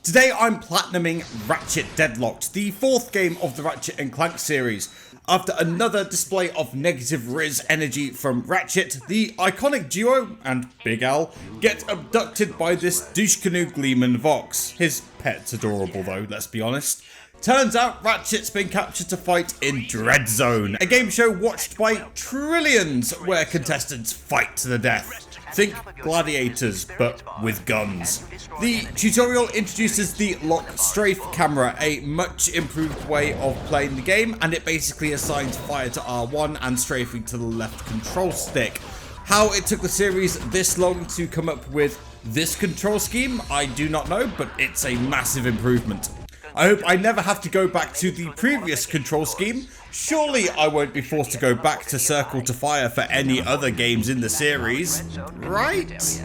Today I'm platinuming Ratchet Deadlocked, the fourth game of the Ratchet & Clank series. After another display of negative Riz energy from Ratchet, the iconic duo and Big Al get abducted by this douche canoe gleeman Vox. His pet's adorable though, let's be honest. Turns out Ratchet's been captured to fight in Dread Zone, a game show watched by trillions where contestants fight to the death. Think Gladiators, but with guns. The tutorial introduces the lock strafe camera, a much improved way of playing the game, and it basically assigns fire to R1 and strafing to the left control stick. How it took the series this long to come up with this control scheme, I do not know, but it's a massive improvement. I hope I never have to go back to the previous control scheme. Surely I won't be forced to go back to circle to fire for any other games in the series, right?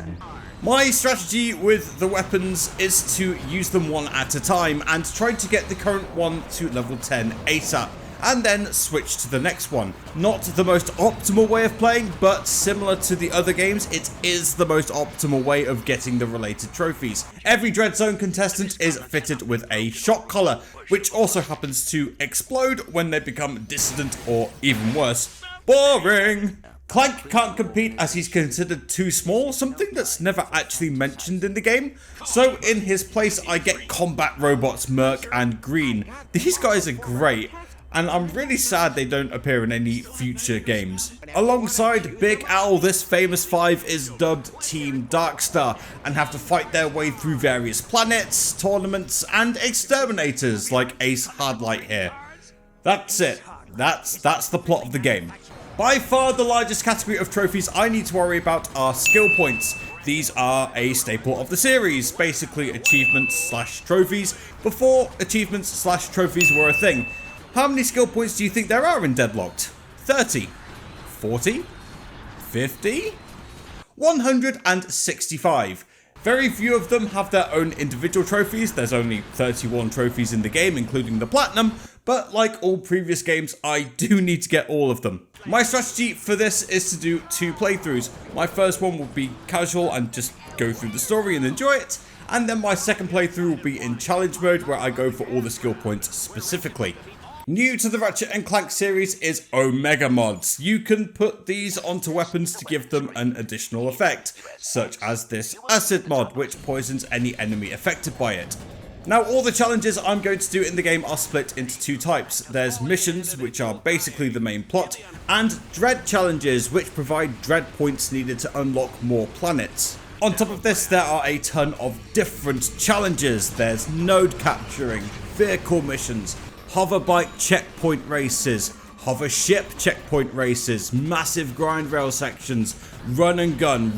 My strategy with the weapons is to use them one at a time and try to get the current one to level 10 ASAP, and then switch to the next one. Not the most optimal way of playing, but similar to the other games, it is the most optimal way of getting the related trophies. Every Dread Zone contestant is fitted with a shock collar, which also happens to explode when they become dissident or even worse, boring. Clank can't compete as he's considered too small, something that's never actually mentioned in the game. So in his place I get combat robots Merc and Green. These guys are great, and I'm really sad they don't appear in any future games. Alongside Big Al, this famous five is dubbed Team Darkstar and have to fight their way through various planets, tournaments, and exterminators like Ace Hardlight here. That's it. That's the plot of the game. By far the largest category of trophies I need to worry about are skill points. These are a staple of the series, basically achievements slash trophies before achievements slash trophies were a thing. How many skill points do you think there are in Deadlocked? 30? 40? 50? 165. Very few of them have their own individual trophies. There's only 31 trophies in the game, including the platinum, but like all previous games, I do need to get all of them. My strategy for this is to do 2 playthroughs. My first one will be casual and just go through the story and enjoy it, and then my second playthrough will be in challenge mode where I go for all the skill points specifically. New to the Ratchet & Clank series is Omega mods. You can put these onto weapons to give them an additional effect, such as this acid mod, which poisons any enemy affected by it. Now, all the challenges I'm going to do in the game are split into 2 types. There's missions, which are basically the main plot, and dread challenges, which provide dread points needed to unlock more planets. On top of this, there are a ton of different challenges. There's node capturing, vehicle missions, hover bike checkpoint races, hover ship checkpoint races, massive grind rail sections, run and gun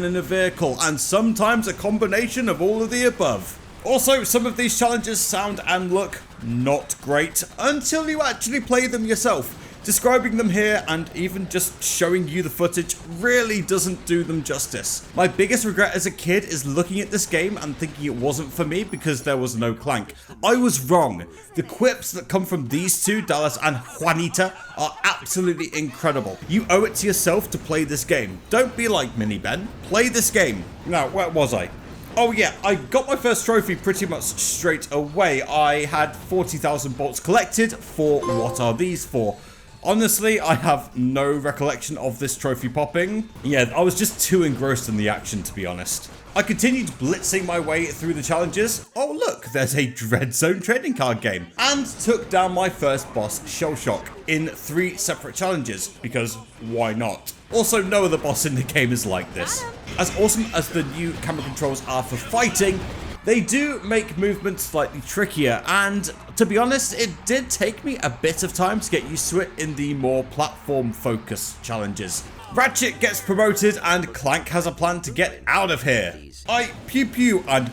in a vehicle, and sometimes a combination of all of the above. Also, some of these challenges sound and look not great until you actually play them yourself. Describing them here and even just showing you the footage really doesn't do them justice. My biggest regret as a kid is looking at this game and thinking it wasn't for me because there was no Clank. I was wrong. The quips that come from these two, Dallas and Juanita, are absolutely incredible. You owe it to yourself to play this game. Don't be like Mini Ben. Play this game. Now, where was I? Oh yeah, I got my first trophy pretty much straight away. I had 40,000 bolts collected for what are these for? Honestly, I have no recollection of this trophy popping. Yeah, I was just too engrossed in the action, to be honest. I continued blitzing my way through the challenges. Oh look, there's a Dread Zone trading card game. And took down my first boss, Shell Shock, in 3 separate challenges, because why not? Also, no other boss in the game is like this. As awesome as the new camera controls are for fighting, they do make movement slightly trickier, and to be honest, it did take me a bit of time to get used to it in the more platform-focused challenges. Ratchet gets promoted, and Clank has a plan to get out of here. I pew-pew and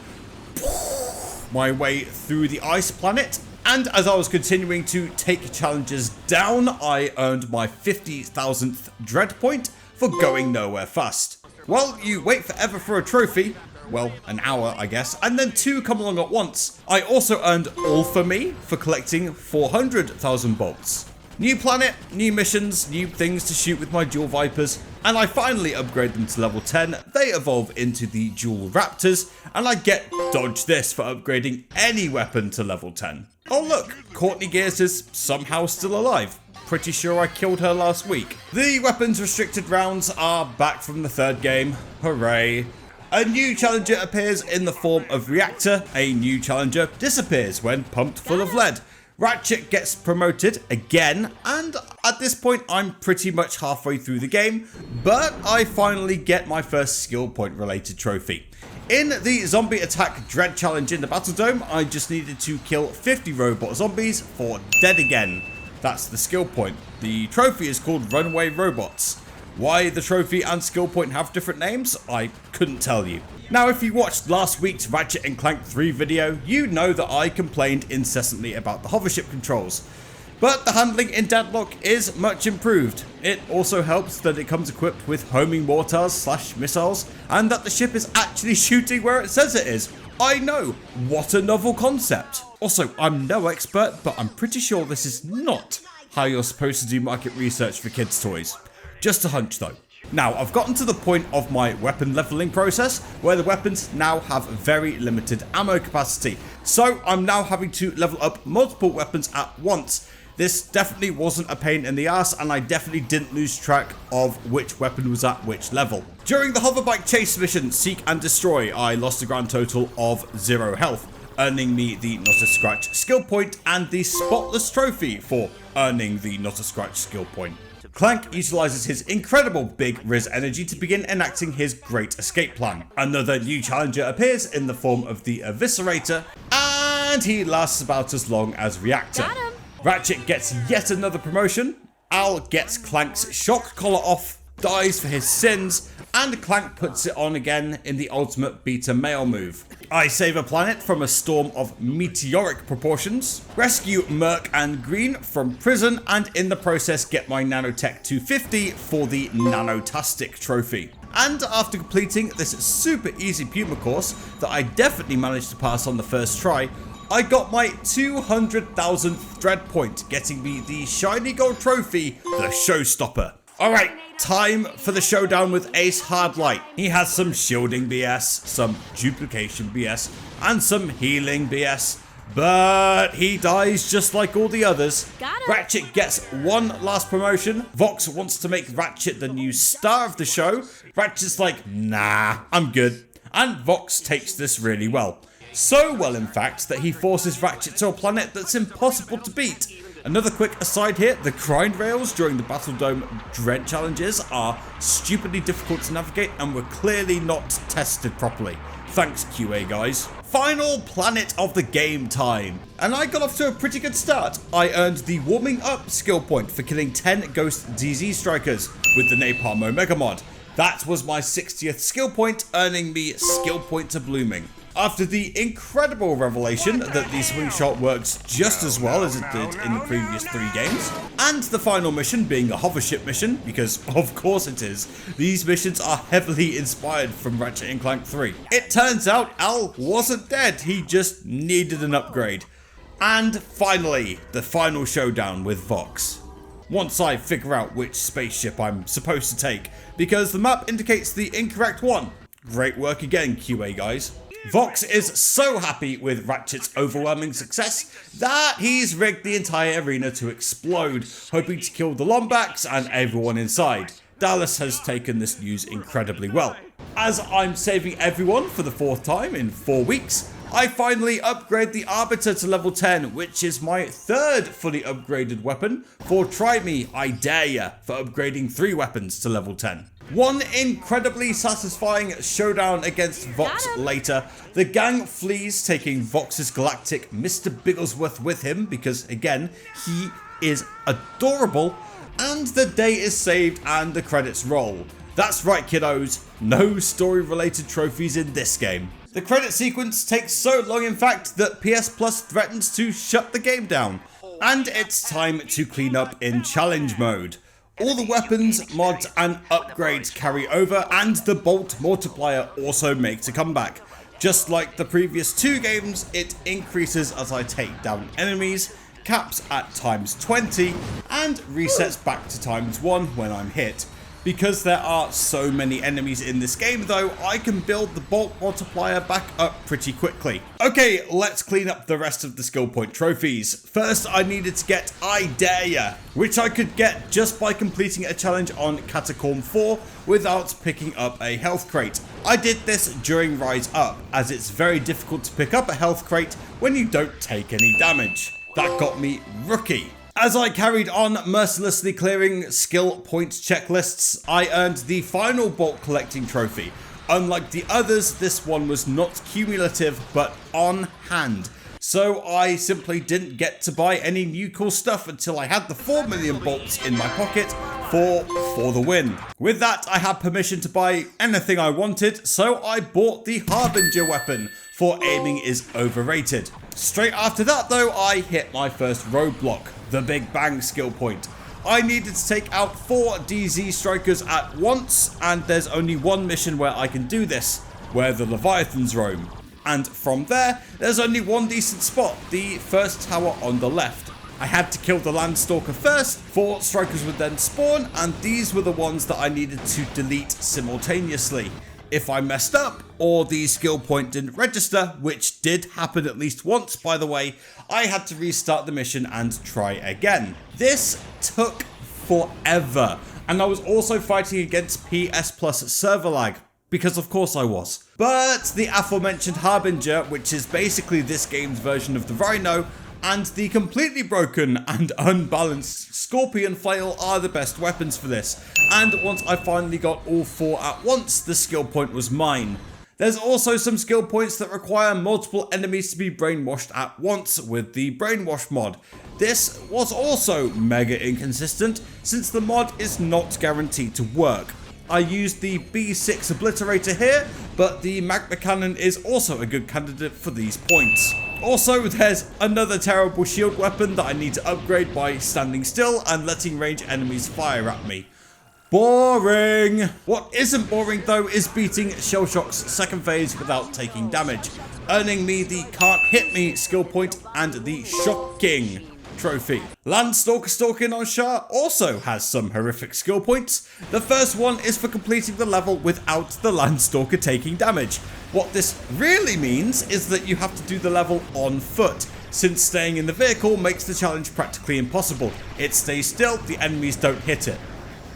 my way through the ice planet, and as I was continuing to take challenges down, I earned my 50,000th dread point for going nowhere fast. Well, you wait forever for a trophy. Well, an hour, I guess, and then 2 come along at once. I also earned all for me for collecting 400,000 bolts. New planet, new missions, new things to shoot with my dual Vipers, and I finally upgrade them to level 10. They evolve into the dual Raptors, and I get dodge this for upgrading any weapon to level 10. Oh look, Courtney Gears is somehow still alive. Pretty sure I killed her last week. The weapons restricted rounds are back from the third game. Hooray. A new challenger appears in the form of Reactor. A new challenger disappears when pumped full of lead. Ratchet gets promoted again, and at this point I'm pretty much halfway through the game, but I finally get my first skill point related trophy. In the zombie attack dread challenge in the Battle Dome, I just needed to kill 50 robot zombies for dead again. That's the skill point. The trophy is called Runaway Robots. Why the trophy and skill point have different names, I couldn't tell you. Now, if you watched last week's Ratchet Clank 3 video, you know that I complained incessantly about the hovership controls. But the handling in Deadlocked is much improved. It also helps that it comes equipped with homing mortars/missiles, and that the ship is actually shooting where it says it is. I know, what a novel concept. Also, I'm no expert, but I'm pretty sure this is not how you're supposed to do market research for kids' toys. Just a hunch though. Now, I've gotten to the point of my weapon leveling process where the weapons now have very limited ammo capacity. So I'm now having to level up multiple weapons at once. This definitely wasn't a pain in the ass, and I definitely didn't lose track of which weapon was at which level. During the hoverbike chase mission, Seek and Destroy, I lost a grand total of 0 health, earning me the Not a Scratch skill point and the Spotless trophy for earning the Not a Scratch skill point. Clank utilizes his incredible big Riz energy to begin enacting his great escape plan. Another new challenger appears in the form of the Eviscerator, and he lasts about as long as Reactor. Ratchet gets yet another promotion. Al gets Clank's shock collar off, dies for his sins, and Clank puts it on again in the ultimate beta male move. I save a planet from a storm of meteoric proportions, rescue Merc and Green from prison, and in the process get my Nanotech 250 for the Nanotastic trophy. And after completing this super easy Puma course that I definitely managed to pass on the first try, I got my 200,000th thread point, getting me the shiny gold trophy, the Showstopper. Alright, time for the showdown with Ace Hardlight. He has some shielding BS, some duplication BS, and some healing BS. But he dies just like all the others. Ratchet gets one last promotion. Vox wants to make Ratchet the new star of the show. Ratchet's like, nah, I'm good. And Vox takes this really well. So well, in fact, that he forces Ratchet to a planet that's impossible to beat. Another quick aside here, the grind rails during the Battle Dome Dread challenges are stupidly difficult to navigate and were clearly not tested properly. Thanks, QA guys. Final planet of the game time. And I got off to a pretty good start. I earned the warming up skill point for killing 10 Ghost DZ Strikers with the Napalm Omega mod. That was my 60th skill point, earning me skill point to blooming. After the incredible revelation that the swing shot works just as well as it did in the previous 3 games, and the final mission being a hovership mission, because of course it is, these missions are heavily inspired from Ratchet Clank 3. It turns out Al wasn't dead, he just needed an upgrade. And finally, the final showdown with Vox. Once I figure out which spaceship I'm supposed to take, because the map indicates the incorrect one. Great work again, QA guys. Vox is so happy with Ratchet's overwhelming success that he's rigged the entire arena to explode, hoping to kill the Lombax and everyone inside. Dallas has taken this news incredibly well. As I'm saving everyone for the 4th time in 4 weeks, I finally upgrade the Arbiter to level 10, which is my 3rd fully upgraded weapon for Try Me, I Dare Ya, for upgrading 3 weapons to level 10. One incredibly satisfying showdown against Vox later, the gang flees, taking Vox's galactic Mr. Bigglesworth with him because, again, he is adorable, and the day is saved and the credits roll. That's right, kiddos, no story-related trophies in this game. The credit sequence takes so long, in fact, that PS Plus threatens to shut the game down. And it's time to clean up in challenge mode. All the weapons, mods and upgrades carry over, and the Bolt multiplier also makes a comeback. Just like the previous 2 games, it increases as I take down enemies, caps at ×20, and resets back to ×1 when I'm hit. Because there are so many enemies in this game though, I can build the bolt multiplier back up pretty quickly. Okay, let's clean up the rest of the skill point trophies. First, I needed to get I Dare Ya, which I could get just by completing a challenge on Catacomb 4 without picking up a health crate. I did this during Rise Up, as it's very difficult to pick up a health crate when you don't take any damage. That got me Rookie. As I carried on mercilessly clearing skill point checklists, I earned the final bolt collecting trophy. Unlike the others, this one was not cumulative, but on hand. So I simply didn't get to buy any new cool stuff until I had the 4 million bolts in my pocket for the win. With that, I had permission to buy anything I wanted, so I bought the Harbinger weapon, for aiming is overrated. Straight after that though, I hit my first roadblock, the Big Bang skill point. I needed to take out 4 DZ strikers at once, and there's only one mission where I can do this, where the Leviathans roam. And from there, there's only one decent spot, the first tower on the left. I had to kill the Landstalker first, 4 strikers would then spawn, and these were the ones that I needed to delete simultaneously. If I messed up, or the skill point didn't register, which did happen at least once by the way, I had to restart the mission and try again. This took forever, and I was also fighting against PS Plus server lag, because of course I was. But the aforementioned Harbinger, which is basically this game's version of the Rhino, and the completely broken and unbalanced Scorpion Flail are the best weapons for this, and once I finally got all 4 at once, the skill point was mine. There's also some skill points that require multiple enemies to be brainwashed at once with the Brainwash mod. This was also mega inconsistent, since the mod is not guaranteed to work. I used the B6 Obliterator here, but the Magma Cannon is also a good candidate for these points. Also, there's another terrible shield weapon that I need to upgrade by standing still and letting range enemies fire at me. Boring! What isn't boring though is beating Shellshock's second phase without taking damage, earning me the Can't Hit Me skill point and the Shocking trophy. Landstalker stalking on Shah also has some horrific skill points. The first one is for completing the level without the Landstalker taking damage. What this really means is that you have to do the level on foot, since staying in the vehicle makes the challenge practically impossible. It stays still, the enemies don't hit it.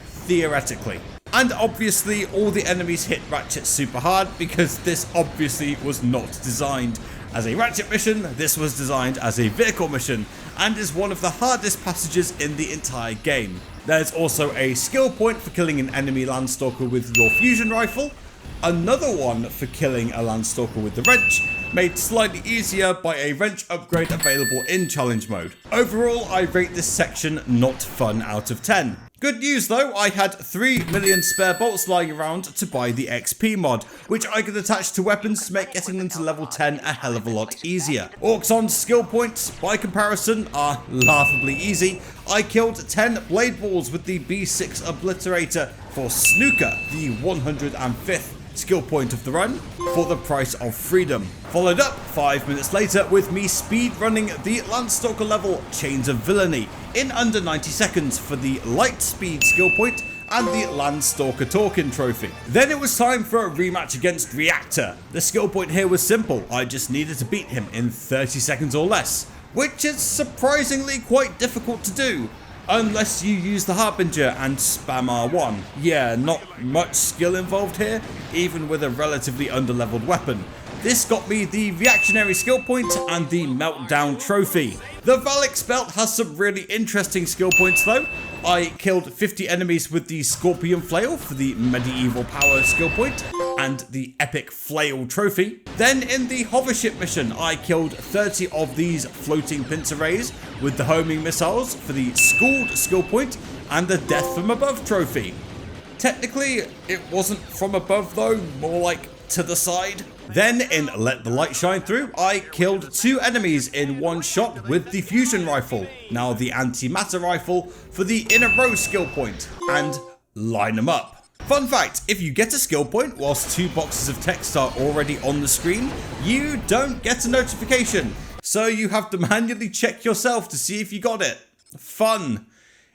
Theoretically. And obviously all the enemies hit Ratchet super hard, because this obviously was not designed as a Ratchet mission, this was designed as a vehicle mission, and is one of the hardest passages in the entire game. There's also a skill point for killing an enemy Landstalker with your fusion rifle, another one for killing a Landstalker with the wrench, made slightly easier by a wrench upgrade available in challenge mode. Overall, I rate this section not fun out of 10. Good news though, I had 3 million spare bolts lying around to buy the XP mod, which I could attach to weapons to make getting them to level 10 a hell of a lot easier. Orcson's skill points, by comparison, are laughably easy. I killed 10 blade balls with the B6 Obliterator for Snooker, the 105th skill point of the run, for the price of freedom. Followed up 5 minutes later with me speed running the Landstalker level Chains of Villainy in under 90 seconds for the light speed skill point and the Landstalker Talking trophy. Then it was time for a rematch against Reactor. The skill point here was simple, I just needed to beat him in 30 seconds or less, which is surprisingly quite difficult to do. Unless you use the Harbinger and spam R1. Yeah, not much skill involved here, even with a relatively underleveled weapon. This got me the reactionary skill point and the Meltdown trophy. The Valix belt has some really interesting skill points though. I killed 50 enemies with the Scorpion Flail for the Medieval Power skill point and the Epic Flail trophy. Then in the Hovership mission, I killed 30 of these floating pincer rays with the homing missiles for the Schooled skill point and the Death from Above trophy. Technically, it wasn't from above though, more like to the side. Then in Let the Light Shine Through, I killed 2 enemies in one shot with the fusion rifle, now the antimatter rifle, for the Inner Row skill point, and line them up. Fun fact, if you get a skill point whilst 2 boxes of text are already on the screen, you don't get a notification, so you have to manually check yourself to see if you got it. Fun.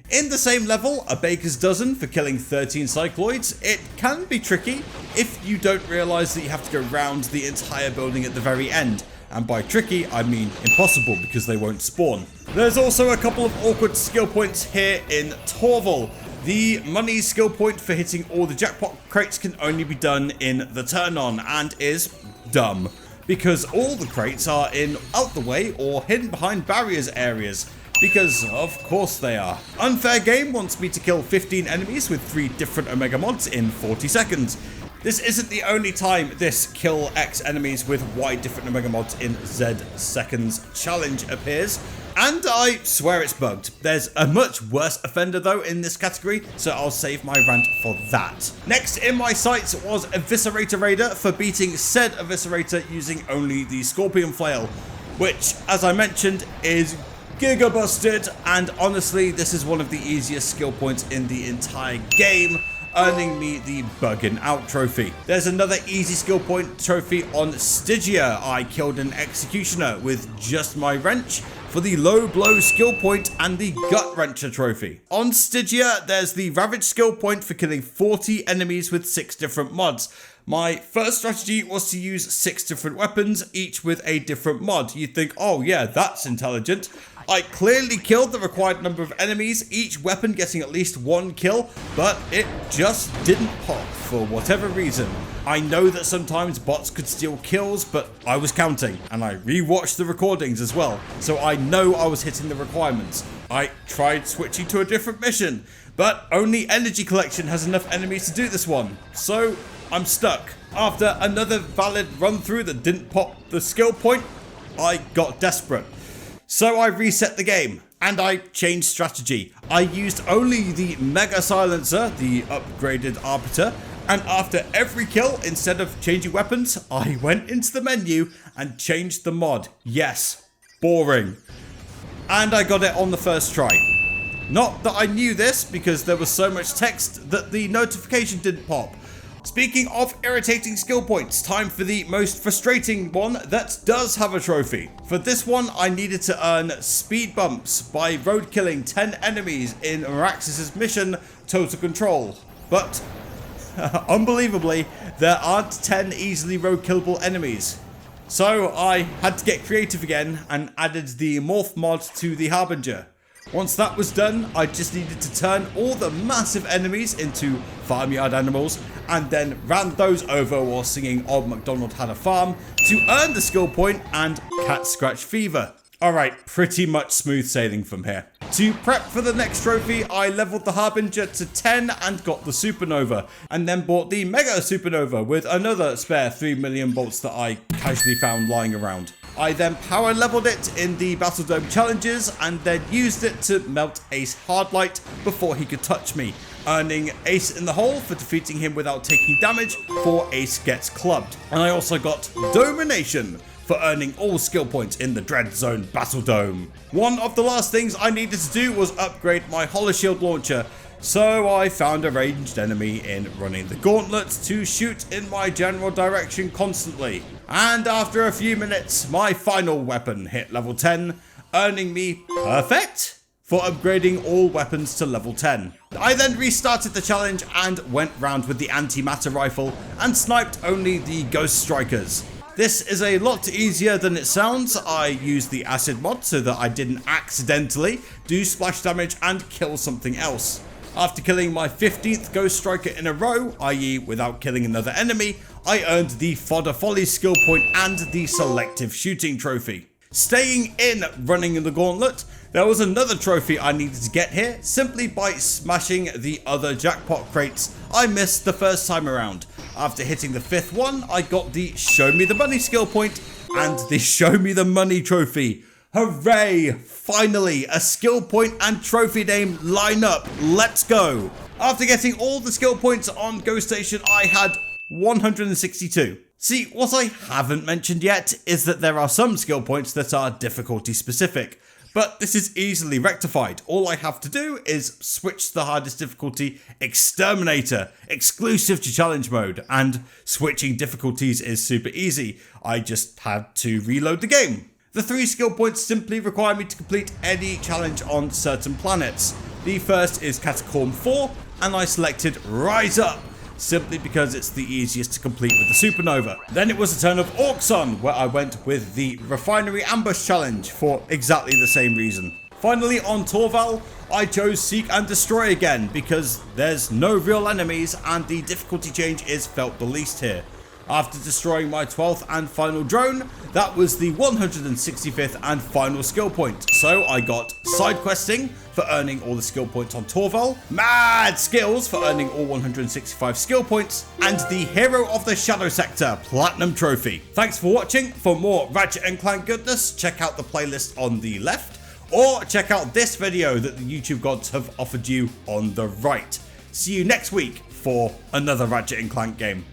In the same level, a baker's dozen for killing 13 cycloids, it can be tricky if you don't realise that you have to go round the entire building at the very end. And by tricky, I mean impossible because they won't spawn. There's also a couple of awkward skill points here in Torval. The money skill point for hitting all the jackpot crates can only be done in the turn on and is dumb. Because all the crates are in out the way or hidden behind barriers areas. Because of course they are. Unfair Game wants me to kill 15 enemies with 3 different Omega mods in 40 seconds. This isn't the only time this kill X enemies with Y different Omega mods in Z seconds challenge appears. And I swear it's bugged. There's a much worse offender though in this category, so I'll save my rant for that. Next in my sights was Eviscerator Raider for beating said Eviscerator using only the Scorpion Flail, which, as I mentioned, is giga busted, and honestly this is one of the easiest skill points in the entire game, earning me the Buggin' Out trophy. There's another easy skill point trophy on Stygia. I killed an Executioner with just my wrench for the Low Blow skill point and the Gut Wrencher trophy. On Stygia, there's the Ravage skill point for killing 40 enemies with 6 different mods. My first strategy was to use 6 different weapons, each with a different mod. You'd think, oh yeah, that's intelligent. I clearly killed the required number of enemies, each weapon getting at least 1 kill, but it just didn't pop for whatever reason. I know that sometimes bots could steal kills, but I was counting, and I rewatched the recordings as well, so I know I was hitting the requirements. I tried switching to a different mission, but only Energy Collection has enough enemies to do this one, so I'm stuck. After another valid run through that didn't pop the skill point, I got desperate. So I reset the game, and I changed strategy. I used only the Mega Silencer, the upgraded Arbiter, and after every kill, instead of changing weapons, I went into the menu and changed the mod. Yes, boring. And I got it on the first try. Not that I knew this, because there was so much text that the notification didn't pop. Speaking of irritating skill points, time for the most frustrating one that does have a trophy. For this one, I needed to earn speed bumps by road killing 10 enemies in Meraxis' mission, Total Control. But, unbelievably, there aren't 10 easily road killable enemies. So I had to get creative again and added the Morph mod to the Harbinger. Once that was done, I just needed to turn all the massive enemies into farmyard animals and then ran those over while singing Old MacDonald Had a Farm to earn the skill point and Cat Scratch Fever. Alright, pretty much smooth sailing from here. To prep for the next trophy, I leveled the Harbinger to 10 and got the Supernova, and then bought the Mega Supernova with another spare 3 million bolts that I casually found lying around. I then power leveled it in the Battle Dome challenges and then used it to melt Ace Hardlight before he could touch me, earning Ace in the hole for defeating him without taking damage before Ace gets clubbed. And I also got Domination for earning all skill points in the Dread Zone Battle Dome. One of the last things I needed to do was upgrade my Holoshield launcher, so I found a ranged enemy in running the gauntlet to shoot in my general direction constantly. And after a few minutes, my final weapon hit level 10, earning me perfect for upgrading all weapons to level 10. I then restarted the challenge and went round with the antimatter rifle and sniped only the Ghost Strikers. This is a lot easier than it sounds. I used the acid mod so that I didn't accidentally do splash damage and kill something else. After killing my 15th Ghost Striker in a row, i.e. without killing another enemy, I earned the Fodder Folly skill point and the Selective Shooting trophy. Staying in running the gauntlet, there was another trophy I needed to get here simply by smashing the other jackpot crates I missed the first time around. After hitting the 5th one, I got the Show Me the Money skill point and the Show Me the Money trophy. Hooray! Finally, a skill point and trophy name line up. Let's go! After getting all the skill points on Ghost Station, I had 162. See, what I haven't mentioned yet is that there are some skill points that are difficulty specific, but this is easily rectified. All I have to do is switch to the hardest difficulty, Exterminator, exclusive to challenge mode, and switching difficulties is super easy. I just had to reload the game. The 3 skill points simply require me to complete any challenge on certain planets. The first is Catacomb 4, and I selected Rise Up, simply because it's the easiest to complete with the Supernova. Then it was the turn of Orkson, where I went with the Refinery Ambush Challenge for exactly the same reason. Finally, on Torval, I chose Seek and Destroy again, because there's no real enemies and the difficulty change is felt the least here. After destroying my 12th and final drone, that was the 165th and final skill point. So I got Side Questing for earning all the skill points on Torval, Mad Skills for earning all 165 skill points, and the Hero of the Shadow Sector Platinum Trophy. Thanks for watching. For more Ratchet & Clank goodness, check out the playlist on the left, or check out this video that the YouTube gods have offered you on the right. See you next week for another Ratchet & Clank game.